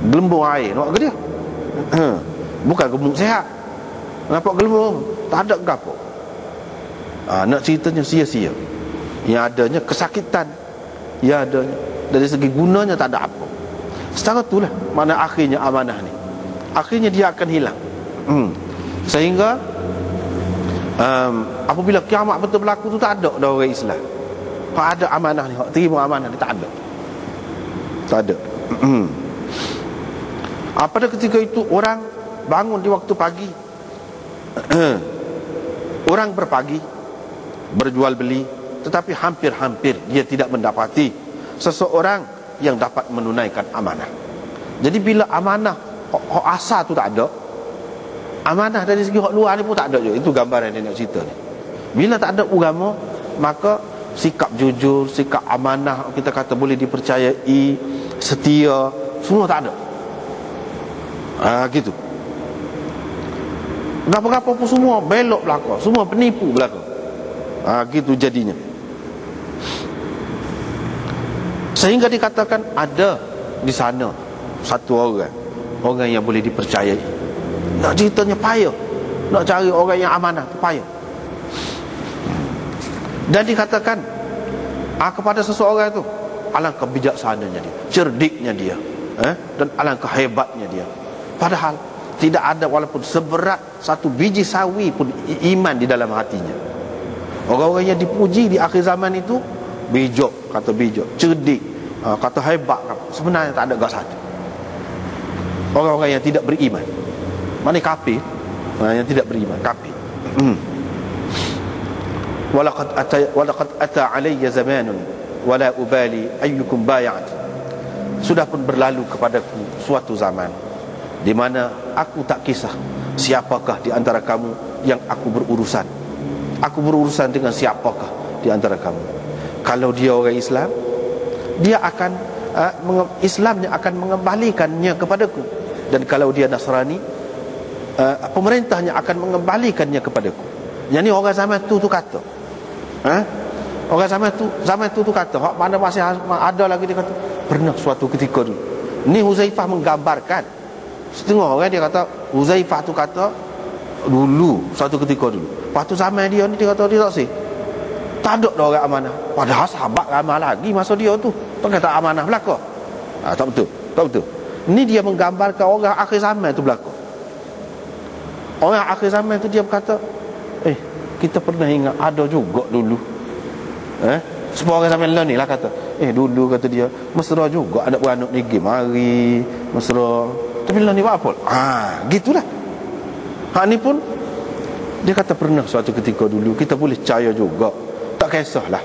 gelembung air nak ke dia. Bukan gemuk sehat. Nampak gelembung, tak ada gapo. Nak ceritanya sia-sia. Yang adanya kesakitan, yang adanya dari segi gunanya tak ada apa. Secara itulah mana akhirnya amanah ni, akhirnya dia akan hilang. Sehingga apabila kiamat betul berlaku tu, tak ada dah orang Islam hak ada amanah ni, hak terima amanah ni, tak ada. Tak ada. Pada ketika itu orang bangun di waktu pagi, orang berpagi, berjual beli, tetapi hampir-hampir dia tidak mendapati seseorang yang dapat menunaikan amanah. Jadi bila amanah hak asal tu tak ada, amanah dari segi hak luar ni pun tak ada juga. Itu gambaran dia nak cerita ni. Bila tak ada agama, maka sikap jujur, sikap amanah, kita kata boleh dipercayai, setia, semua tak ada. Gitu. Apa-apa pun semua belok belakang, semua penipu belakang. Gitu jadinya. Sehingga dikatakan ada di sana satu orang yang boleh dipercayai. Nak ceritanya payah, nak cari orang yang amanah tu payah. Dan dikatakan kepada seseorang itu, alangkah bijaksananya dia, cerdiknya dia, dan alangkah hebatnya dia. Padahal tidak ada walaupun seberat satu biji sawi pun iman di dalam hatinya. Orang-orang yang dipuji di akhir zaman itu bijak, kata bijak, cerdik, kata hebat, sebenarnya tak ada gas satu. Orang-orang yang tidak beriman, mana kafir, yang tidak beriman, kafir. Walaqad ata alayya zamanun wala ubali ayyukum bay'at. Sudah pun berlalu kepadaku suatu zaman di mana aku tak kisah siapakah di antara kamu yang aku berurusan. Aku berurusan dengan siapakah di antara kamu. Kalau dia orang Islam, dia akan Islamnya akan mengembalikannya kepadaku. Dan kalau dia Nasrani, pemerintahnya akan mengembalikannya kepadaku. Yang ni orang zaman tu kata. Orang zaman tu kata, hak mana masih ada lagi, dia kata pernah suatu ketika dulu. Ni Huzaifah menggambarkan. Setengah orang dia kata Huzaifah tu kata dulu, suatu ketika dulu. Lepas tu zaman dia ni, dia kata dia tak sih, tak ada dah orang amanah. Padahal sahabat ramai lagi masa dia tu, kata amanah belaka. Tak betul, tak betul. Ni dia menggambarkan orang akhir zaman tu belaka. Orang akhir zaman tu dia berkata, kita pernah ingat ada juga dulu. Semua orang zaman lah ni lah kata, dulu kata dia mesra juga anak beranak negeri mari mesra. Tapi lah ni buat apa? Gitulah. Hak ni pun dia kata pernah suatu ketika dulu, kita boleh percaya juga, tak kisahlah.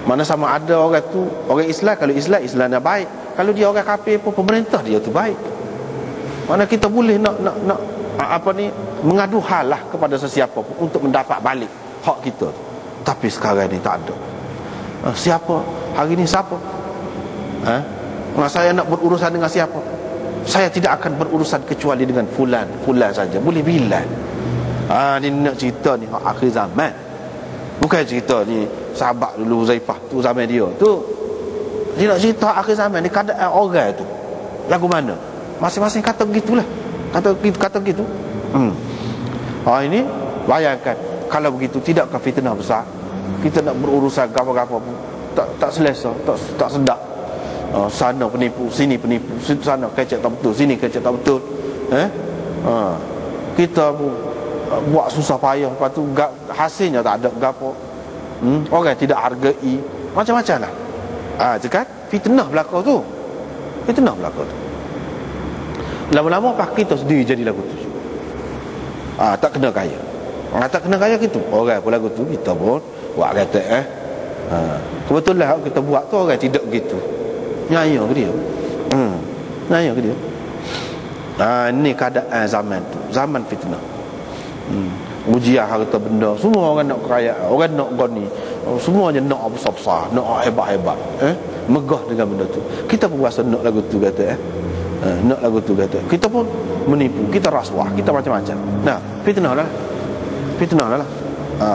Mana sama ada orang tu orang Islam, kalau Islamnya baik, kalau dia orang kafir pun pemerintah dia tu baik. Mana kita boleh nak mengadu hal lah kepada sesiapa pun untuk mendapat balik hak kita. Tapi sekarang ni tak ada. Siapa hari ni siapa? Saya nak berurusan dengan siapa? Saya tidak akan berurusan kecuali dengan fulan saja. Boleh bilang. Ni nak cerita ni akhir zaman. Bukan cerita ni sahabat dulu Huzaifah tu zaman dia. Tu dia nak cerita akhir zaman ni, keadaan orang tu lagu mana. Masing-masing kata begitulah. Kata begitu. Ini bayangkan kalau begitu, tidakkah fitnah besar? Kita nak berurusan apa-apa pun tak selesa, tak sedap. Sana penipu, sini penipu, sana kecek tak betul, sini kecek tak betul. Kita pun buat susah payah, lepas tu hasilnya tak ada gapo. Orang tidak hargai, macam-macam lah. Kan fitnah belaka tu. Fitnah belaka tu. Lama-lama pak kita sendiri jadi lagu tu. Tak kena kaya. Tak kena kaya gitu. Orang pun lagu tu kita pun buat kata kebetulan kita buat tu orang tidak gitu. Nyaya ke dia. Nyaya ke dia. Ini keadaan zaman tu, zaman fitnah. Ujian harta benda, semua orang nak kaya, orang nak gani, semuanya nak besar-besar, nak hebat-hebat. Megah dengan benda tu. Kita pun rasa nak lagu tu kata nak lagu tu kata. Kita pun menipu, kita rasuah, kita macam-macam. Nah, fitnah lah.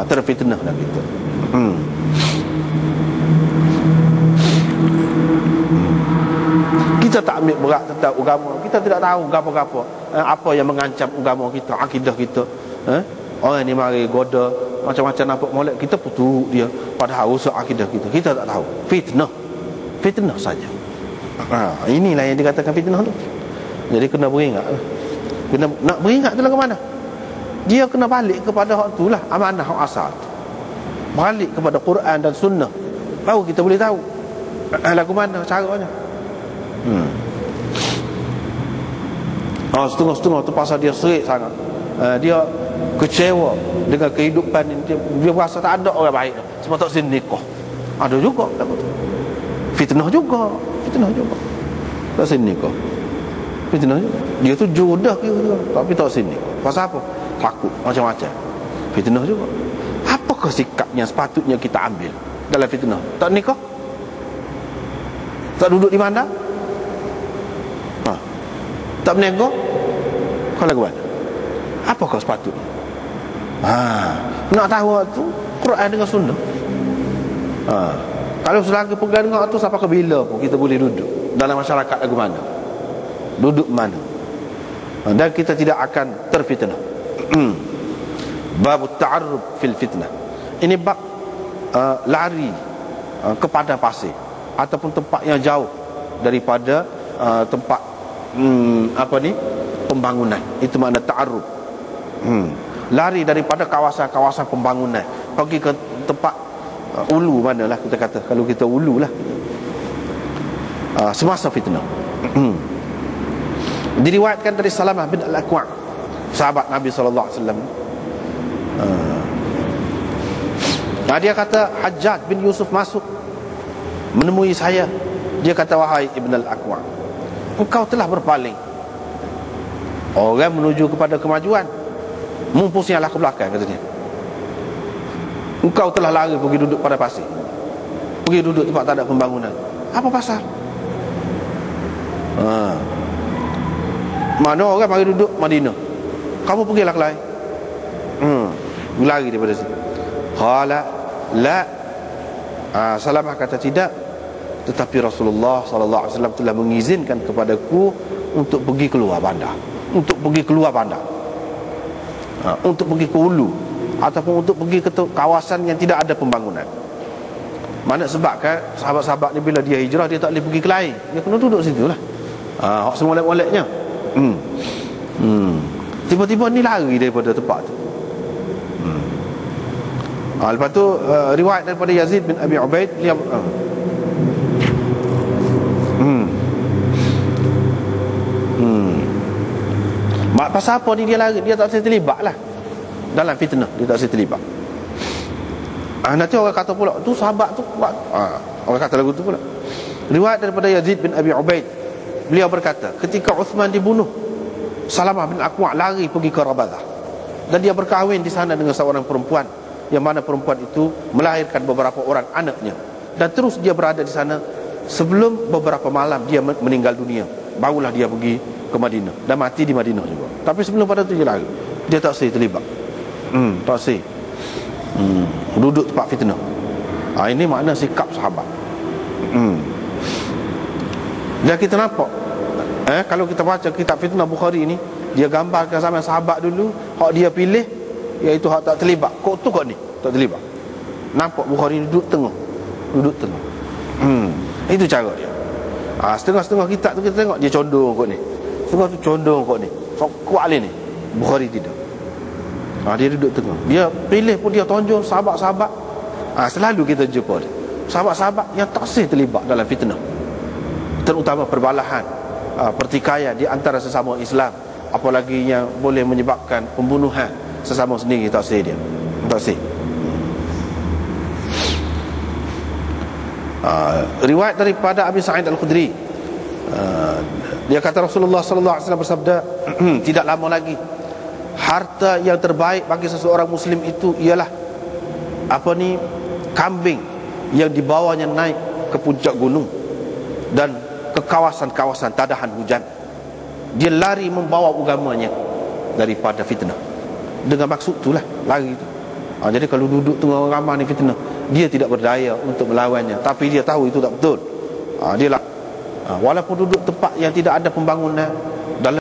Terfitnah lah kita. Kita Kita tak ambil berat tentang agama. Kita tidak tahu apa-apa apa yang mengancam agama kita, akidah kita. Orang ni mari goda macam-macam nampak molek, kita putus dia padahal usaha akidah kita. Kita tak tahu. Fitnah saja. Inilah yang dikatakan fitnah tu. Jadi kena beringat. Kena nak beringat tu lah ke mana? Dia kena balik kepada hak tu lah, amanah hak asal. Balik kepada Quran dan sunnah. Baru kita boleh tahu lagu mana caranya. Setengah-setengah tu pasal dia serik sangat. Dia kecewa dengan kehidupan ini. Dia rasa tak ada orang baik sebab tak sini nikah. Ada juga fitnah juga tak sini nikah. Fitnah juga. Dia tu jodoh juga tapi tak sini nikah. Pasal apa? Takut macam-macam. Fitnah juga. Apakah sikap yang sepatutnya kita ambil dalam fitnah? Tak nikah? Tak duduk di mana? Tak berniaga? Kalau ke mana? Apakah sepatutnya? Nak tahu tu Quran dengan sunnah. Kalau selagi pegang dengan tu sampai ke bila pun kita boleh duduk dalam masyarakat lagu mana? Duduk mana? Dan kita tidak akan terfitnah. Bab ta'arrub fil fitnah. Ini bab lari kepada pasir ataupun tempat yang jauh daripada tempat pembangunan. Itu makna ta'arrub. Lari daripada kawasan-kawasan pembangunan, pergi ke tempat ulu manalah kita kata, kalau kita ulu lah, semasa fitnah. Diriwayatkan dari Salamah bin Al-Aqwa', sahabat Nabi sallallahu alaihi wasallam. Dia kata Hajjaj bin Yusuf masuk menemui saya. Dia kata, wahai Ibn Al-Aqwa', engkau telah berpaling orang menuju kepada kemajuan, mumpusnya ke belakang, katanya. Engkau telah lari pergi duduk pada pasir, pergi duduk tempat tak ada pembangunan. Apa pasal? Mana orang mari duduk Madinah, kamu pergilah ke lain. Lari daripada sini. Qala la. Salamah kata tidak, tetapi Rasulullah sallallahu alaihi wasallam telah mengizinkan kepadaku untuk pergi keluar bandar, untuk pergi keluar bandar, untuk pergi ke hulu ataupun untuk pergi ke kawasan yang tidak ada pembangunan. Mana sebab kan sahabat-sahabat ni bila dia hijrah, dia tak boleh pergi ke lain, dia kena duduk situ lah. Hak semolek-moleknya. Tiba-tiba ni lari daripada tempat tu. Lepas tu riwayat daripada Yazid bin Abi Ubaid, dia pasal apa ni dia lari? Dia tak boleh terlibat lah dalam fitnah, dia tak boleh terlibat. Nanti orang kata pula tu sahabat tu buat, orang kata lagu tu pula. Riwayat daripada Yazid bin Abi Ubaid, beliau berkata, ketika Uthman dibunuh, Salamah bin Aqwa' lari pergi ke Rabadah, dan dia berkahwin di sana dengan seorang perempuan, yang mana perempuan itu melahirkan beberapa orang anaknya, dan terus dia berada di sana sebelum beberapa malam dia meninggal dunia. Barulah dia pergi ke Madinah dan mati di Madinah juga. Tapi sebelum pada tu dia lari, dia tak sih terlibat. Tak sih duduk tempat fitnah. Ini makna sikap sahabat. Dan kita nampak kalau kita baca kitab Fitnah Bukhari ini, dia gambarkan sama sahabat dulu, hak dia pilih iaitu hak tak terlibat. Kok tu kok ni tak terlibat. Nampak Bukhari duduk tengah. Itu cara dia. Setengah-setengah kitab tu kita tengok dia condong kot ni, setengah tu condong kot ni, so, kuat ni. Bukhari tidak. Dia duduk tengah. Dia pilih pun dia tonjol sahabat-sahabat. Selalu kita jumpa dia, sahabat-sahabat yang tak sih terlibat dalam fitnah, terutama perbalahan, pertikaian di antara sesama Islam, apalagi yang boleh menyebabkan pembunuhan sesama sendiri. Tak sih dia, tak sih. Riwayat daripada Abi Sa'id Al-Khudri, dia kata Rasulullah sallallahu alaihi wasallam bersabda, tidak lama lagi harta yang terbaik bagi seseorang muslim itu ialah kambing yang dibawanya naik ke puncak gunung dan ke kawasan-kawasan tadahan hujan. Dia lari membawa agamanya daripada fitnah. Dengan maksud itulah lari itu. Jadi kalau duduk tengah orang ramai ni fitnah, dia tidak berdaya untuk melawannya, tapi dia tahu itu tak betul. Dia Walaupun duduk tempat yang tidak ada pembangunan, dalam